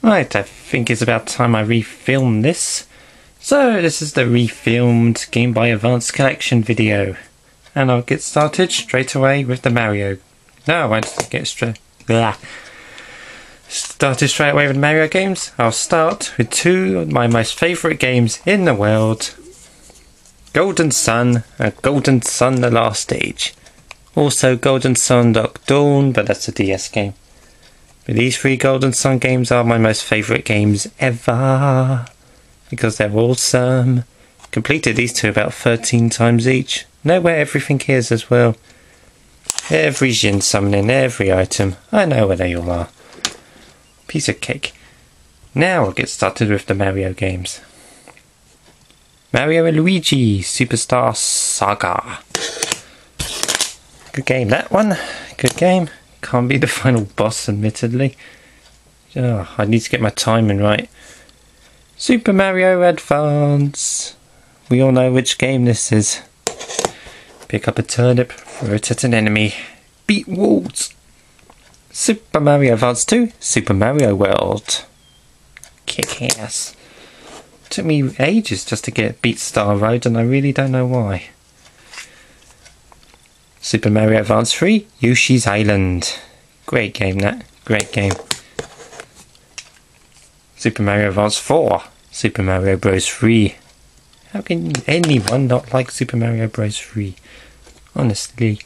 Right, I think it's about time I refilm this. So this is the refilmed Game Boy Advance collection video. And I'll get started straight away with the Mario. No, I won't get started straight away with Mario games. I'll start with two of my most favourite games in the world. Golden Sun and Golden Sun The Last Stage. Also Golden Sun Dark Dawn, but that's a DS game. But these three Golden Sun games are my most favourite games ever. Because they're awesome. Completed these two about 13 times each. Know where everything is as well. Every Jin summoning, every item. I know where they all are. Piece of cake. Now I'll get started with the Mario games. Mario and Luigi Superstar Saga. Good game, that one. Good game. Can't be the final boss, admittedly. Oh, I need to get my timing right. Super Mario Advance. We all know which game this is. Pick up a turnip, throw it at an enemy, beat walls. Super Mario Advance 2, Super Mario World. Kick ass. Took me ages just to get Beat Star Road, and I really don't know why. Super Mario Advance 3, Yoshi's Island. Great game, that. Great game. Super Mario Advance 4, Super Mario Bros. 3. How can anyone not like Super Mario Bros. 3? Honestly.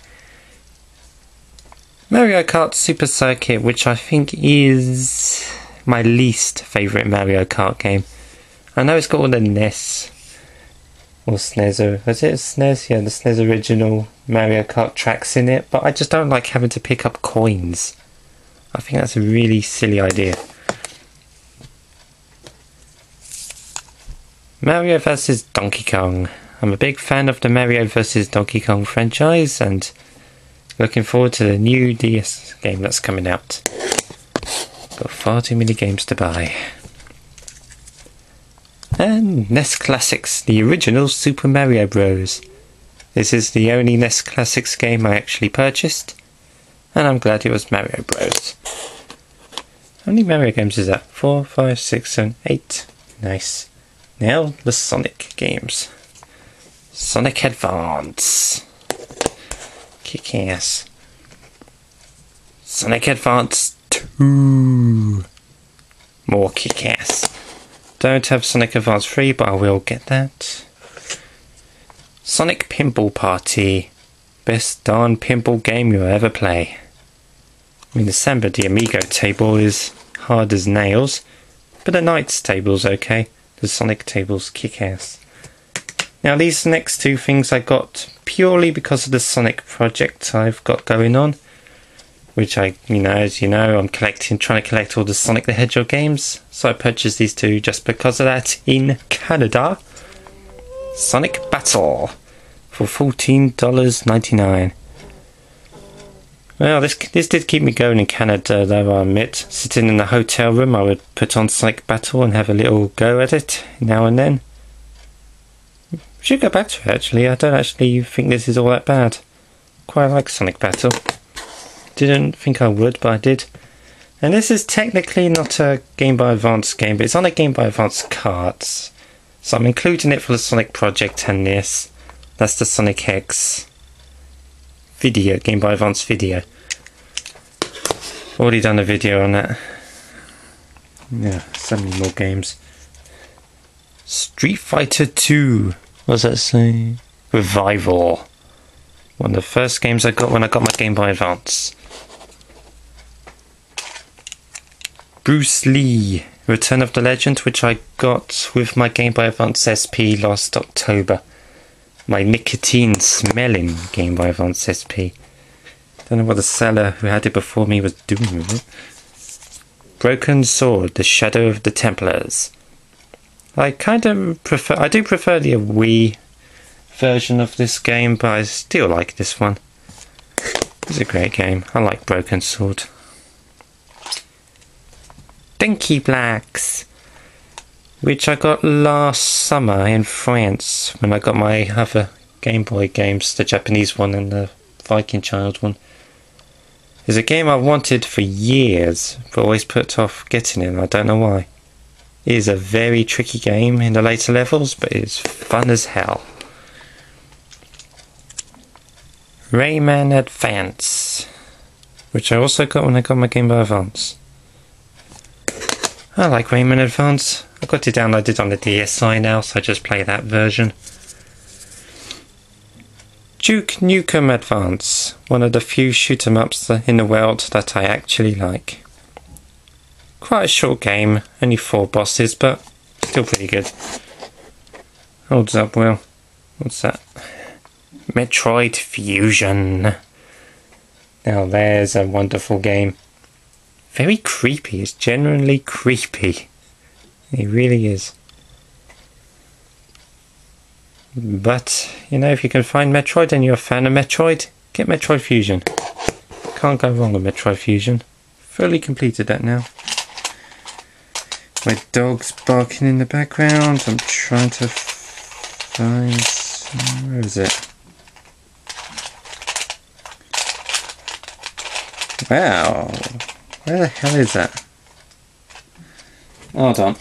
Mario Kart Super Circuit, which I think is my least favourite Mario Kart game. I know it's got all the NES or SNES, was it SNES? Yeah, the SNES original Mario Kart tracks in it, but I just don't like having to pick up coins. I think that's a really silly idea. Mario vs Donkey Kong. I'm a big fan of the Mario vs Donkey Kong franchise and looking forward to the new DS game that's coming out. Got far too many games to buy. And NES Classics, the original Super Mario Bros. This is the only NES Classics game I actually purchased, and I'm glad it was Mario Bros. How many Mario games is that? 4, 5, 6, 7, 8. Nice. Now the Sonic games. Sonic Advance. Kick ass. Sonic Advance 2. More kick ass. Don't have Sonic Advance 3, but I will get that. Sonic Pinball Party. Best darn pinball game you'll ever play. I mean, the Samba de Amigo table is hard as nails, but the Knights table's okay. The Sonic table's kick ass. Now, these next two things I got purely because of the Sonic project I've got going on. Which as you know, I'm trying to collect all the Sonic the Hedgehog games. So I purchased these two just because of that in Canada. Sonic Battle for $14.99. Well, this did keep me going in Canada, though, I admit. Sitting in the hotel room, I would put on Sonic Battle and have a little go at it now and then. Should go back to it, actually. I don't actually think this is all that bad. Quite like Sonic Battle. Didn't think I would, but I did. And this is technically not a Game Boy Advance game, but it's on a Game Boy Advance cards. So I'm including it for the Sonic Project and this. That's the Sonic X video, Game Boy Advance video. Already done a video on that. Yeah, so many more games. Street Fighter 2. What does that say? Revival. One of the first games I got when I got my Game Boy Advance. Bruce Lee, Return of the Legend, which I got with my Game Boy Advance SP last October. My nicotine smelling Game Boy Advance SP. Don't know what the seller who had it before me was doing with it. Broken Sword, The Shadow of the Templars. I do prefer the Wii version of this game, but I still like this one. It's a great game. I like Broken Sword. Dinky Blacks, which I got last summer in France when I got my other Game Boy games, the Japanese one and the Viking Child one. It's a game I wanted for years, but always put off getting it, and I don't know why. It is a very tricky game in the later levels, but it's fun as hell. Rayman Advance, which I also got when I got my Game Boy Advance. I like Rayman Advance. I got it downloaded on the DSi now, so I just play that version. Duke Nukem Advance, one of the few shoot 'em ups in the world that I actually like. Quite a short game, only 4 bosses, but still pretty good. Holds up well. What's that? Metroid Fusion. Now there's a wonderful game. Very creepy, it's genuinely creepy. It really is. But, you know, if you can find Metroid and you're a fan of Metroid, get Metroid Fusion. Can't go wrong with Metroid Fusion. Fully completed that now. My dog's barking in the background. I'm trying to find... where is it? Wow. Where the hell is that? Hold on.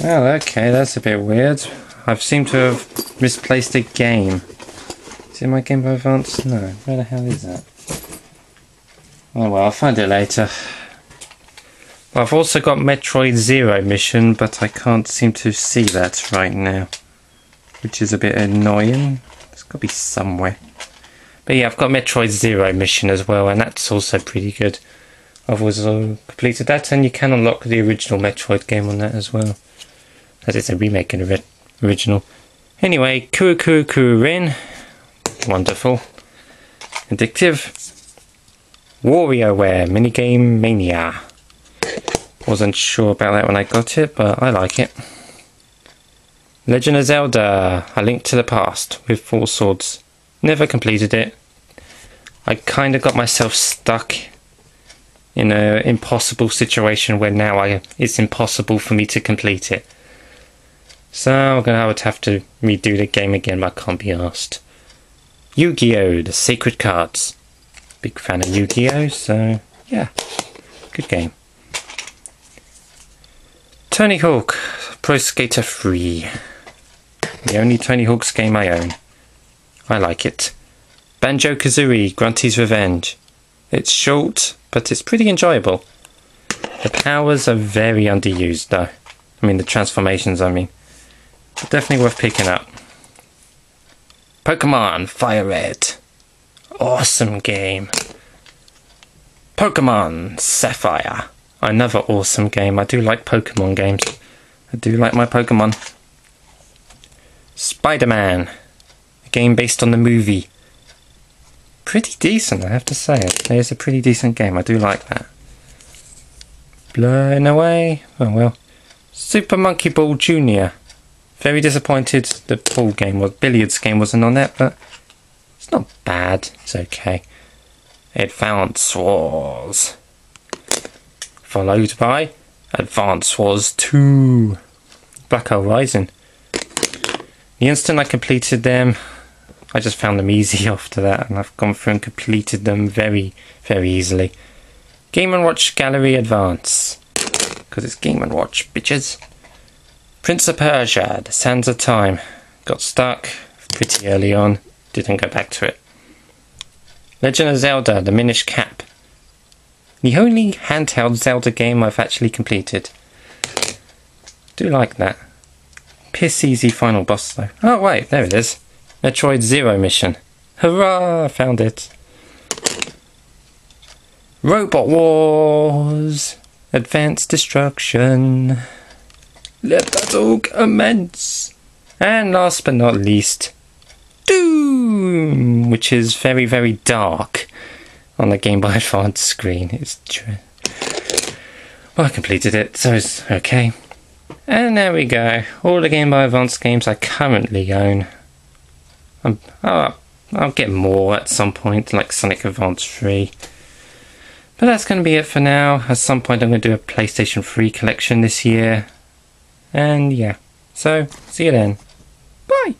Well, okay, that's a bit weird. I seem to have misplaced a game. Is it my Game Boy Advance? No. Where the hell is that? Oh well, I'll find it later. Well, I've also got Metroid Zero Mission, but I can't seem to see that right now, which is a bit annoying. It's got to be somewhere. But yeah, I've got Metroid Zero Mission as well, and that's also pretty good. I've also completed that, and you can unlock the original Metroid game on that as well. As it's a remake of the original. Anyway, Kuru Rin. Wonderful. Addictive. WarioWare Minigame Mania. Wasn't sure about that when I got it, but I like it. Legend of Zelda, A Link to the Past with 4 swords. Never completed it. I kind of got myself stuck in an impossible situation where now it's impossible for me to complete it. So I would have to redo the game again, but I can't be asked. Yu-Gi-Oh! The Sacred Cards. Big fan of Yu-Gi-Oh! So yeah, good game. Tony Hawk Pro Skater 3. The only Tony Hawk's game I own. I like it. Banjo-Kazooie Grunty's Revenge. It's short, but it's pretty enjoyable. The powers are very underused though. I mean the transformations, I mean. But definitely worth picking up. Pokemon Fire Red. Awesome game. Pokemon Sapphire. Another awesome game. I do like Pokemon games. I do like my Pokemon. Spider-Man. A game based on the movie. Pretty decent, I have to say. It's a pretty decent game. I do like that. Blown Away. Oh well. Super Monkey Ball Jr. Very disappointed the pool game or billiards game wasn't on that, but it's not bad. It's okay. Advance Wars. Followed by Advance Wars 2. Black Hole Rising. The instant I completed them, I just found them easy after that, and I've gone through and completed them very, very easily. Game & Watch Gallery Advance. Because it's Game & Watch, bitches. Prince of Persia, The Sands of Time. Got stuck pretty early on. Didn't go back to it. Legend of Zelda, The Minish Cap. The only handheld Zelda game I've actually completed. Do like that. Piss easy final boss though. Oh wait, there it is. Metroid Zero Mission. Hurrah! I found it. Robot Wars. Advanced Destruction. Let battle commence. And last but not least, Doom, which is very, very dark on the Game Boy Advance screen. It's true. Well, I completed it, so it's okay. And there we go. All the Game Boy Advance games I currently own. I'll get more at some point, like Sonic Advance 3. But that's going to be it for now. At some point I'm going to do a PlayStation 3 collection this year. And yeah. So, see you then. Bye!